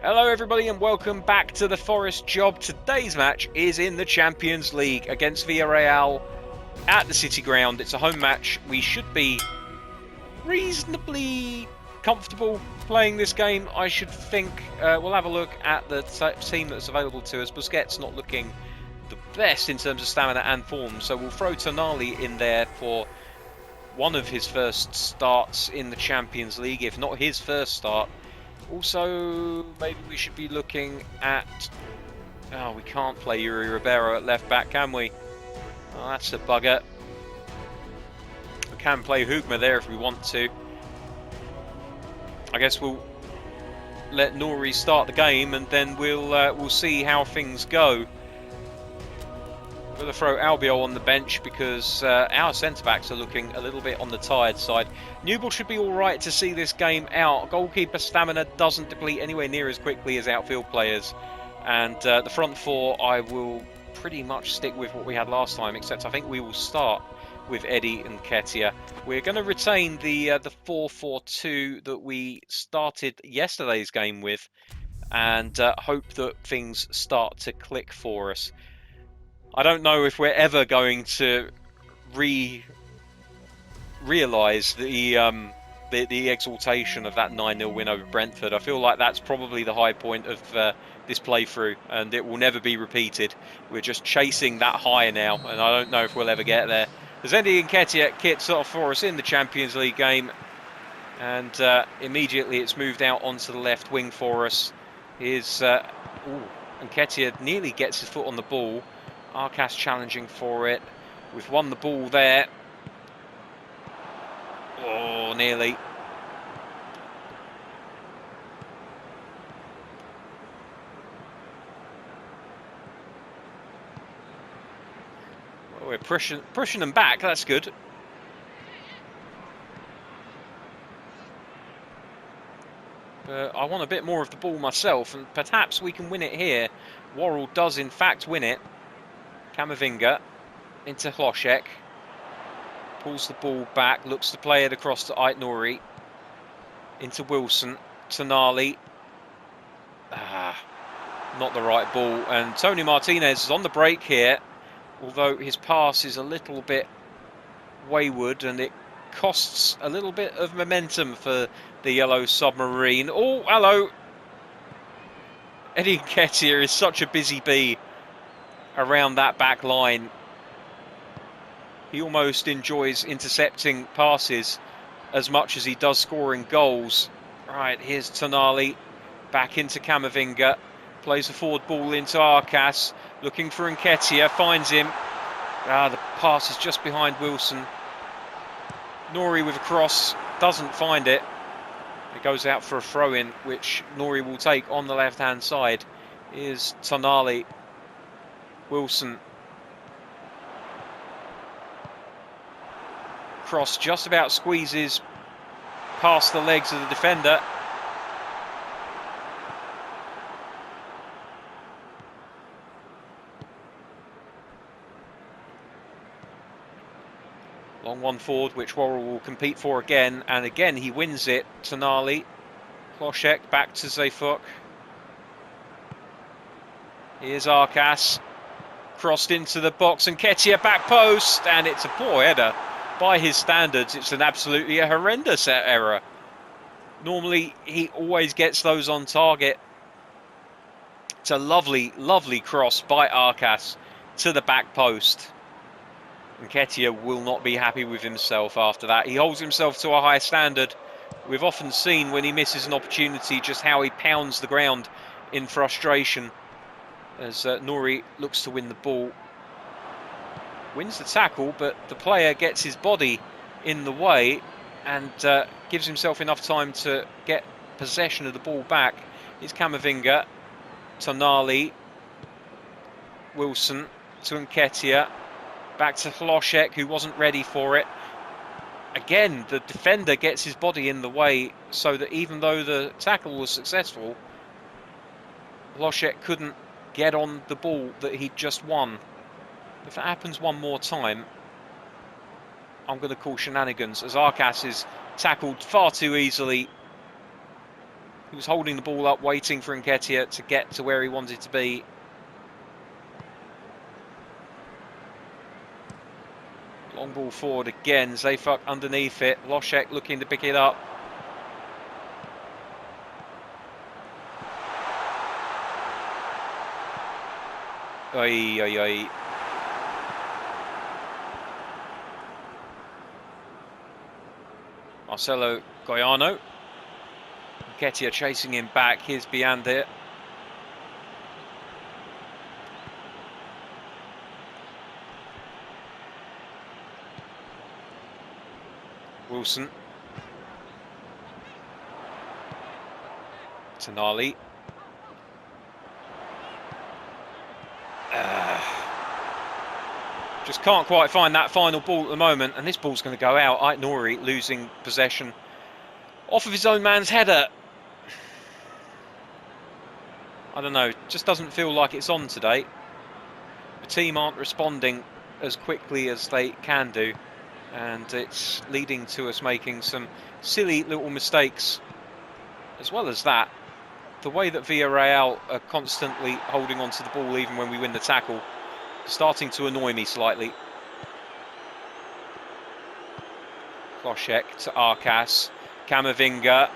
Hello everybody and welcome back to the Forest Job. Today's match is in the Champions League against Villareal at the City Ground. It's a home match. We should be reasonably comfortable playing this game, I should think. We'll have a look at the team that's available to us. Busquets not looking the best in terms of stamina and form, so we'll throw Tonali in there for one of his first starts in the Champions League, if not his first start. Also, maybe we should be looking at... Oh, we can't play Yuri Ribeiro at left back, can we? Oh, that's a bugger. We can play Hugma there if we want to. I guess we'll let Nori start the game and then we'll see how things go. We're going to throw Albiol on the bench because our centre-backs are looking a little bit on the tired side. Newell should be alright to see this game out. Goalkeeper stamina doesn't deplete anywhere near as quickly as outfield players. And the front four, I will pretty much stick with what we had last time, except I think we will start with Eddie and Ketia. We're going to retain the 4-4-2 that we started yesterday's game with and hope that things start to click for us. I don't know if we're ever going to realise the exaltation of that 9-0 win over Brentford. I feel like that's probably the high point of this playthrough, and it will never be repeated. We're just chasing that high now, and I don't know if we'll ever get there. There's Eddie Nketiah kits off for us in the Champions League game, and immediately it's moved out onto the left wing for us. Nketiah nearly gets his foot on the ball. Arcas challenging for it. We've won the ball there. Oh, nearly. Well, we're pushing them back. That's good. But I want a bit more of the ball myself, and perhaps we can win it here. Worrell does in fact win it. Camavinga into Hlošek, pulls the ball back, looks to play it across to Aït-Nouri, into Wilson, Tonali, not the right ball, and Tony Martinez is on the break here, although his pass is a little bit wayward and it costs a little bit of momentum for the Yellow Submarine. Oh, hello! Eddie Nketiah is such a busy bee around that back line. He almost enjoys intercepting passes as much as he does scoring goals. Right, here's Tonali, back into Camavinga, plays the forward ball into Arcas, looking for Nketiah, finds him. The pass is just behind Wilson. Nori with a cross, doesn't find it. It goes out for a throw-in, which Nori will take on the left-hand side. Here's Tonali. Wilson. Cross just about squeezes past the legs of the defender. Long one forward, which Worrell will compete for again, and again he wins it. Tonali. Hlošek back to Zefuk. Here's Arcas. Crossed into the box, and Nketiah back post, and it's a poor header. By his standards, it's an absolutely horrendous error. Normally, he always gets those on target. It's a lovely, lovely cross by Arcas to the back post. Nketiah will not be happy with himself after that. He holds himself to a high standard. We've often seen when he misses an opportunity just how he pounds the ground in frustration. As Nori looks to win the ball. Wins the tackle, but the player gets his body in the way and gives himself enough time to get possession of the ball back. Here's Camavinga, Tonali, Wilson to Nketiah, back to Hlošek, who wasn't ready for it. Again, the defender gets his body in the way so that even though the tackle was successful, Hlošek couldn't get on the ball that he'd just won. If that happens one more time, I'm going to call shenanigans, as Arcas is tackled far too easily He was holding the ball up, waiting for Nketiah to get to where he wanted to be. Long ball forward again. Zayfuck underneath it. Loschek looking to pick it up. Oi, oi, oi. Marcelo Goiano. Nketiah chasing him back. Here's beyond it. Wilson. Tonali. Just can't quite find that final ball at the moment, and this ball's going to go out. Ait Nouri losing possession off of his own man's header. I don't know, just doesn't feel like it's on today. The team aren't responding as quickly as they can do, and it's leading to us making some silly little mistakes. As well as that, the way that Villareal are constantly holding on to the ball even when we win the tackle, starting to annoy me slightly. Loschek to Arcas. Camavinga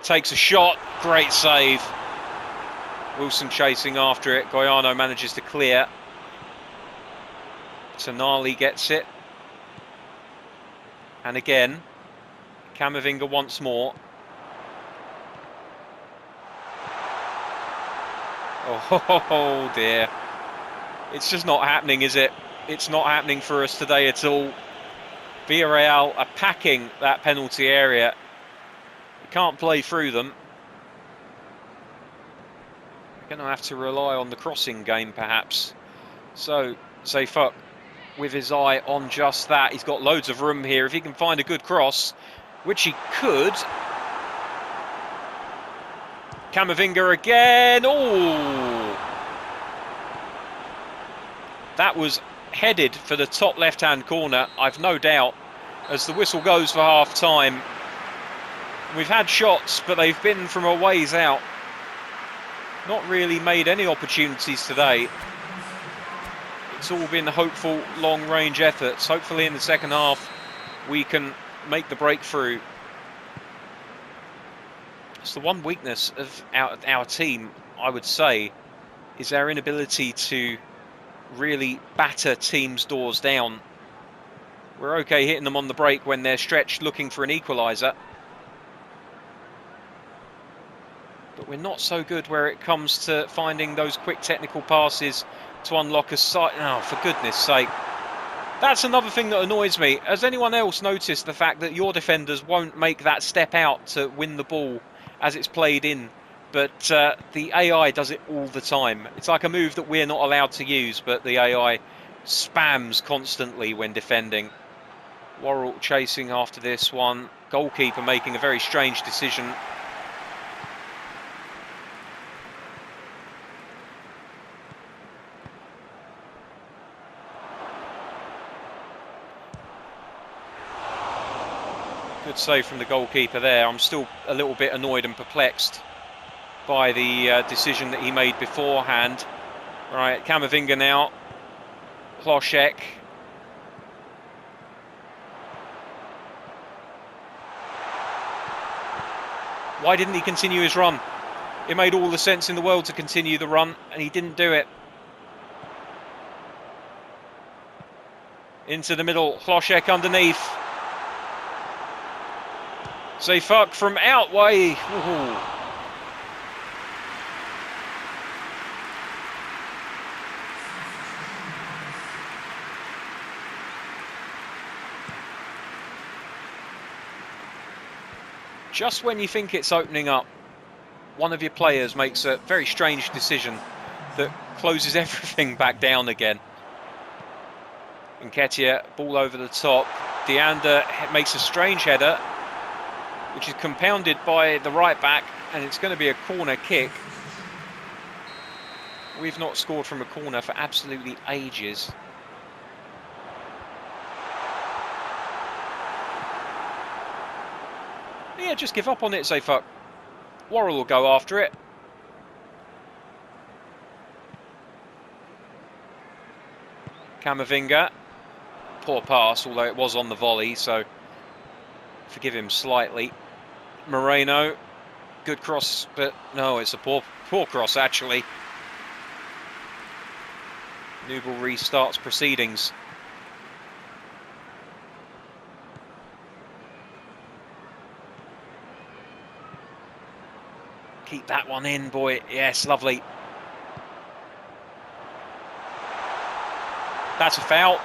takes a shot. Great save. Wilson chasing after it. Goiano manages to clear. Tonali gets it. And again, Camavinga once more. Oh dear. It's just not happening, is it? It's not happening for us today at all. Villareal are packing that penalty area. You can't play through them. We're going to have to rely on the crossing game, perhaps. So, Zayfuck, with his eye on just that. He's got loads of room here. If he can find a good cross, which he could. Camavinga again. Oh! That was headed for the top left-hand corner, I've no doubt, as the whistle goes for half-time. We've had shots, but they've been from a ways out. Not really made any opportunities today. It's all been hopeful, long-range efforts. Hopefully in the second half, we can make the breakthrough. It's the one weakness of our team, I would say, is our inability to really batter teams' doors down. We're okay hitting them on the break when they're stretched looking for an equaliser. But we're not so good where it comes to finding those quick technical passes to unlock a sight. Oh, for goodness sake. That's another thing that annoys me. Has anyone else noticed the fact that your defenders won't make that step out to win the ball as it's played in? But the AI does it all the time. It's like a move that we're not allowed to use, but the AI spams constantly when defending. Worrell chasing after this one. Goalkeeper making a very strange decision. Good save from the goalkeeper there. I'm still a little bit annoyed and perplexed by the decision that he made beforehand. Right, Camavinga now. Loschek. Why didn't he continue his run? It made all the sense in the world to continue the run, and he didn't do it. Into the middle, Loschek underneath. Zayfuck from outway. Ooh. Just when you think it's opening up, one of your players makes a very strange decision that closes everything back down again. Nketiah, ball over the top. Deander makes a strange header, which is compounded by the right back, and it's going to be a corner kick. We've not scored from a corner for absolutely ages. Yeah, just give up on it, Zayfuck. Worrell will go after it. Camavinga. Poor pass, although it was on the volley, so forgive him slightly. Moreno. Good cross, but no, it's a poor cross, actually. Newell restarts proceedings. Keep that one in, boy. Yes, lovely. That's a foul.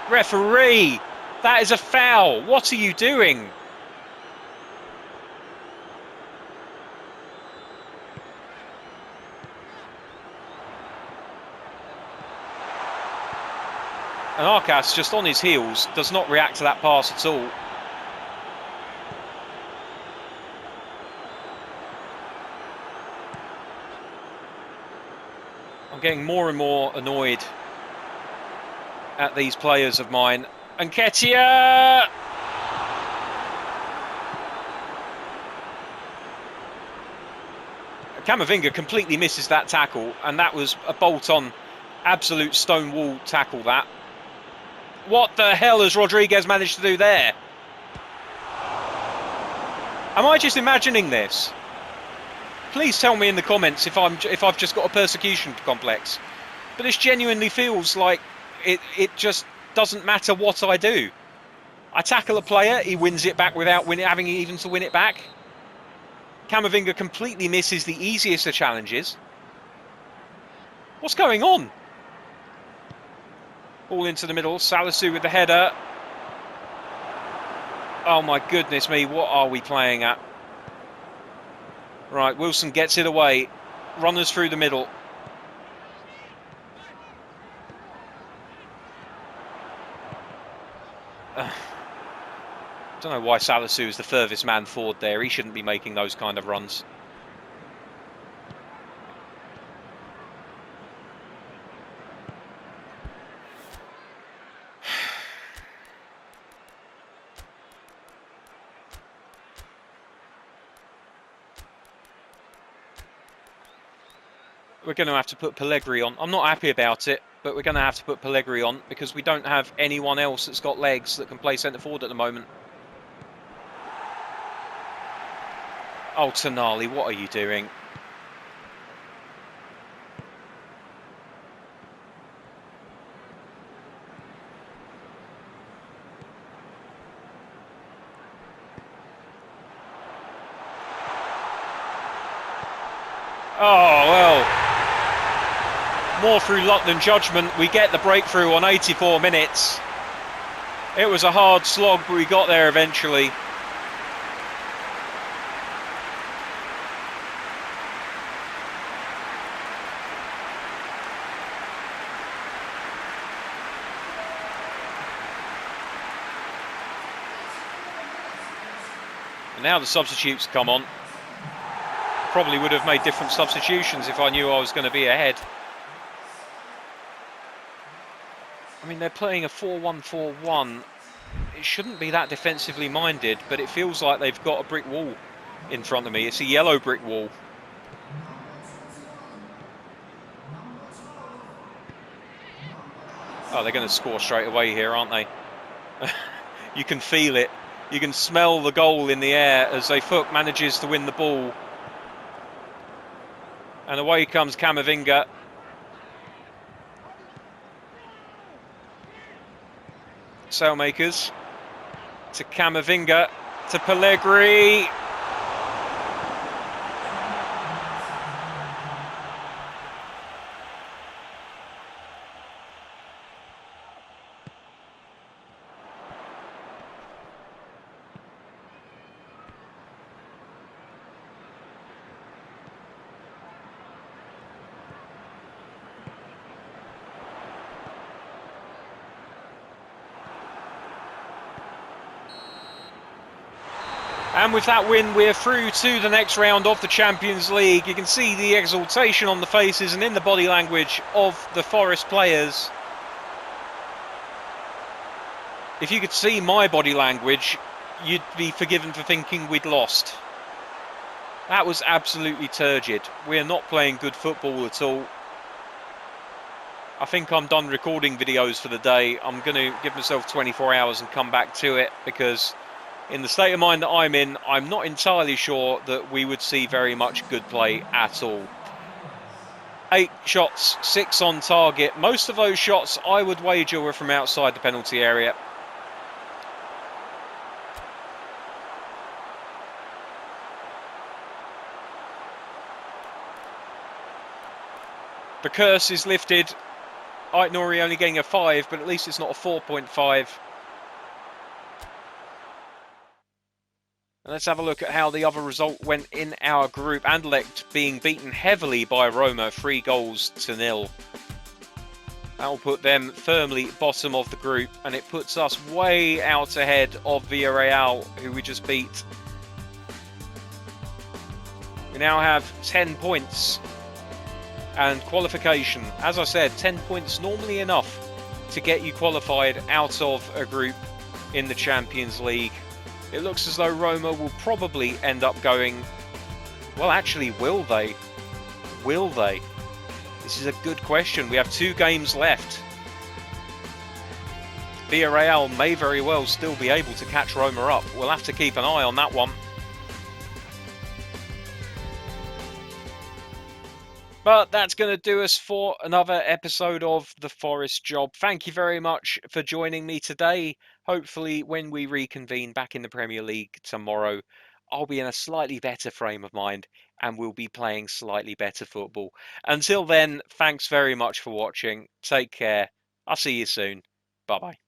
Referee, that is a foul. What are you doing? And Arcas, just on his heels, does not react to that pass at all. I'm getting more and more annoyed at these players of mine. And Nketiah! Camavinga completely misses that tackle, and that was a bolt-on, absolute stone wall tackle, that. What the hell has Rodriguez managed to do there? Am I just imagining this? Please tell me in the comments if I've just got a persecution complex. But this genuinely feels like it just doesn't matter what I do. I tackle a player, he wins it back without having even to win it back. Camavinga completely misses the easiest of challenges. What's going on? Ball into the middle, Salisu with the header. Oh my goodness me, what are we playing at? Right, Wilson gets it away. Runners through the middle. Don't know why Salisu is the furthest man forward there. He shouldn't be making those kind of runs. We're going to have to put Pellegrini on. I'm not happy about it, but we're going to have to put Pellegrini on because we don't have anyone else that's got legs that can play centre forward at the moment. Oh, Tonali, what are you doing? Oh, well. More through luck than judgment. We get the breakthrough on 84 minutes. It was a hard slog, but we got there eventually. And now the substitutes come on. Probably would have made different substitutions if I knew I was going to be ahead. I mean, they're playing a 4-1-4-1. It shouldn't be that defensively minded, but it feels like they've got a brick wall in front of me. It's a yellow brick wall. Oh, they're going to score straight away here, aren't they? You can feel it. You can smell the goal in the air as Zayfouk manages to win the ball. And away comes Camavinga. Sailmakers to Camavinga to Pellegrini. And with that win, we're through to the next round of the Champions League. You can see the exultation on the faces and in the body language of the Forest players. If you could see my body language, you'd be forgiven for thinking we'd lost. That was absolutely turgid. We're not playing good football at all. I think I'm done recording videos for the day. I'm going to give myself 24 hours and come back to it, because in the state of mind that I'm in, I'm not entirely sure that we would see very much good play at all. 8 shots, 6 on target. Most of those shots, I would wager, were from outside the penalty area. The curse is lifted. Aït-Nouri only getting a 5, but at least it's not a 4.5. Let's have a look at how the other result went in our group. Anderlecht being beaten heavily by Roma, 3-0. That will put them firmly bottom of the group, and it puts us way out ahead of Villareal, who we just beat. We now have 10 points and qualification. As I said, 10 points normally enough to get you qualified out of a group in the Champions League. It looks as though Roma will probably end up going... Well, actually, will they? Will they? This is a good question. We have 2 games left. Villareal may very well still be able to catch Roma up. We'll have to keep an eye on that one. But that's going to do us for another episode of The Forest Job. Thank you very much for joining me today. Hopefully, when we reconvene back in the Premier League tomorrow, I'll be in a slightly better frame of mind and we'll be playing slightly better football. Until then, thanks very much for watching. Take care. I'll see you soon. Bye-bye.